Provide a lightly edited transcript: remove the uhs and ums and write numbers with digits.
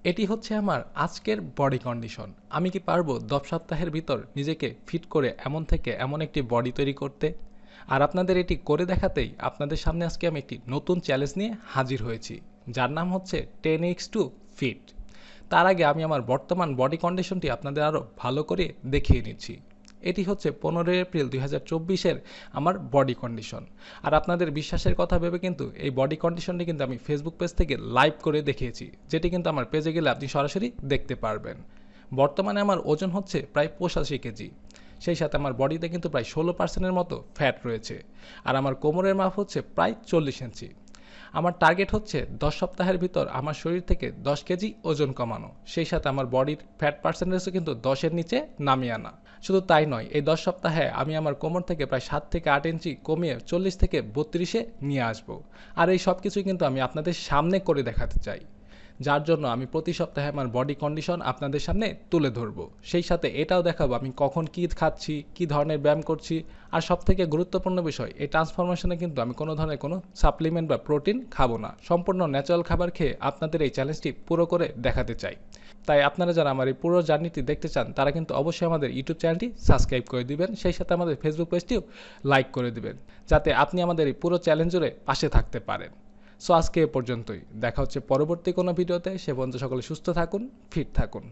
এটি হচ্ছে আমার আজকের বডি কন্ডিশন। আমি কি পারবো ১০ সপ্তাহের ভিতর নিজেকে ফিট করে এমন থেকে এমন একটি বডি তৈরি করতে? আর আপনাদের এটি করে দেখাতেই আপনাদের সামনে আজকে আমি একটি নতুন চ্যালেঞ্জ নিয়ে হাজির হয়েছি, যার নাম হচ্ছে 10x2 ফিট। তার আগে আমি আমার বর্তমান বডি কন্ডিশনটি আপনাদের আরও ভালো করে দেখিয়ে নিচ্ছি। এটি হচ্ছে 15 এপ্রিল 2024-এর আমার বডি কন্ডিশন। আর আপনাদের বিশ্বাসের কথা ভেবে কিন্তু এই বডি কন্ডিশনটি কিন্তু আমি ফেসবুক পেজ থেকে লাইভ করে দেখিয়েছি, যেটি কিন্তু আমার পেজে গেলে আপনি সরাসরি দেখতে পারবেন। বর্তমানে আমার ওজন হচ্ছে প্রায় 85 কেজি। সেই সাথে আমার বডিতে কিন্তু প্রায় 16%-এর মতো ফ্যাট রয়েছে। আর আমার কোমরের মাপ হচ্ছে প্রায় 40 ইঞ্চি। আমার টার্গেট হচ্ছে 10 সপ্তাহের ভিতর আমার শরীর থেকে 10 কেজি ওজন কমানো, সেই সাথে আমার বডির ফ্যাট পার্সেন্টেজও কিন্তু 10-এর নিচে নামিয়ে আনা। শুধু তাই নয়, এই 10 সপ্তাহে আমি আমার কোমর থেকে প্রায় 7 থেকে 8 ইঞ্চি কমিয়ে 40 থেকে 32-এ নিয়ে আসবো। আর এই সব কিছুই কিন্তু আমি আপনাদের সামনে করে দেখাতে চাই, যার জন্য আমি প্রতি সপ্তাহে আমার বডি কন্ডিশন আপনাদের সামনে তুলে ধরবো। সেই সাথে এটাও দেখাবো আমি কখন কী খাচ্ছি, কী ধরনের ব্যায়াম করছি। আর সবথেকে গুরুত্বপূর্ণ বিষয়, এই ট্রান্সফরমেশনে কিন্তু আমি কোনো ধরনের কোনো সাপ্লিমেন্ট বা প্রোটিন খাবো না। সম্পূর্ণ ন্যাচারাল খাবার খেয়ে আপনাদের এই চ্যালেঞ্জটি পুরো করে দেখাতে চাই। তাই আপনারা যারা আমার এই পুরো জার্নিটি দেখতে চান, তারা কিন্তু অবশ্যই আমাদের ইউটিউব চ্যানেলটি সাবস্ক্রাইব করে দিবেন, সেই সাথে আমাদের ফেসবুক পেজটিও লাইক করে দিবেন, যাতে আপনি আমাদের এই পুরো চ্যালেঞ্জ জুড়ে পাশে থাকতে পারেন। সো আজকে এ পর্যন্তই। দেখা হচ্ছে পরবর্তী কোনো ভিডিওতে। সে পর্যন্ত সকলে সুস্থ থাকুন, ফিট থাকুন।